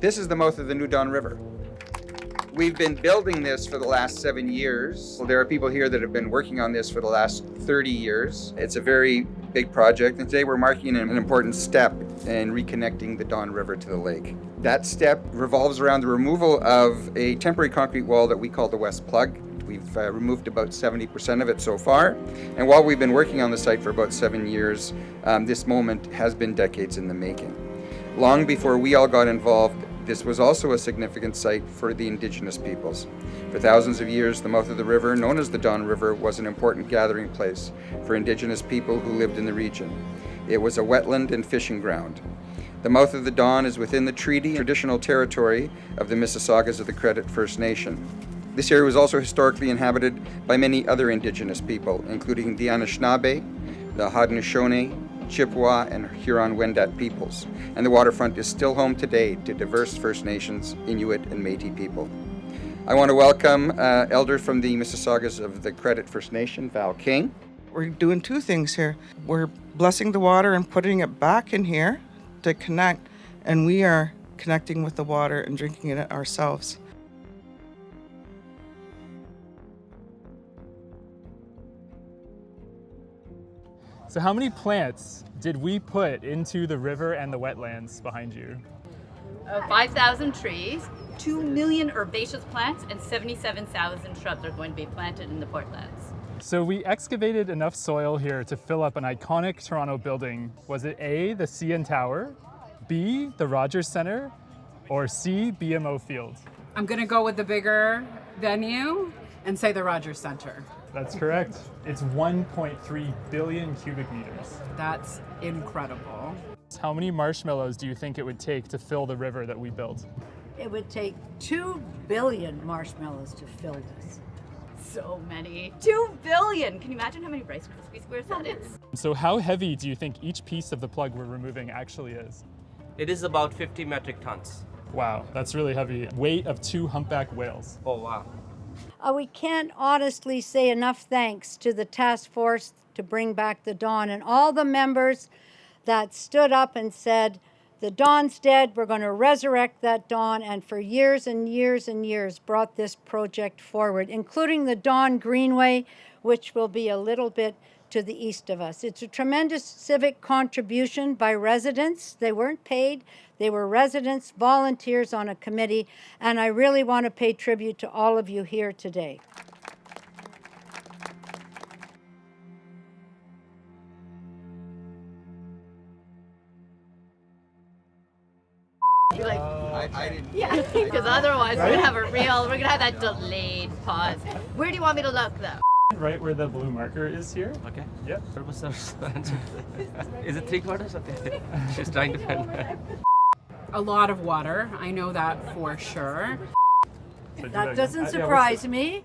This is the mouth of the New Don River. We've been building this for the last 7 years. There are people here that have been working on this for the last 30 years. It's a very big project, and today we're marking an important step in reconnecting the Don River to the lake. That step revolves around the removal of a temporary concrete wall that we call the West Plug. We've removed about 70% of it so far, and while we've been working on the site for about 7 years, this moment has been decades in the making. Long before we all got involved, this was also a significant site for the Indigenous peoples. For thousands of years, the mouth of the river, known as the Don River, was an important gathering place for Indigenous people who lived in the region. It was a wetland and fishing ground. The mouth of the Don is within the treaty and traditional territory of the Mississaugas of the Credit First Nation. This area was also historically inhabited by many other Indigenous people, including the Anishinaabe, the Haudenosaunee, Chippewa, and Huron-Wendat peoples, and the waterfront is still home today to diverse First Nations, Inuit, and Métis people. I want to welcome Elder from the Mississaugas of the Credit First Nation, Val King. We're doing two things here. We're blessing the water and putting it back in here to connect, and we are connecting with the water and drinking it ourselves. So how many plants did we put into the river and the wetlands behind you? 5,000 trees, 2 million herbaceous plants, and 77,000 shrubs are going to be planted in the Portlands. So we excavated enough soil here to fill up an iconic Toronto building. Was it A, the CN Tower, B, the Rogers Centre, or C, BMO Field? I'm gonna go with the bigger venue and say the Rogers Centre. That's correct. It's 1.3 billion cubic meters. That's incredible. How many marshmallows do you think it would take to fill the river that we built? It would take 2 billion marshmallows to fill this. So many. 2 billion! Can you imagine how many Rice Krispie squares that is? So how heavy do you think each piece of the plug we're removing actually is? It is about 50 metric tons. Wow, that's really heavy. Weight of 2 humpback whales. Oh, wow. We can't honestly say enough thanks to the task force to bring back the Don and all the members that stood up and said, the Don's dead, we're going to resurrect that Don, and for years and years and years brought this project forward, including the Don Greenway, which will be a little bit to the east of us. It's a tremendous civic contribution by residents. They weren't paid. They were residents, volunteers on a committee, and I really want to pay tribute to all of you here today. I didn't. Yeah, because otherwise we're gonna have that delayed pause. Where do you want me to look though? Right where the blue marker is here. Okay. Yep. Is it 3/4? Okay. She's trying to find that. A lot of water, I know that for sure. So do That again. doesn't Yeah, surprise me.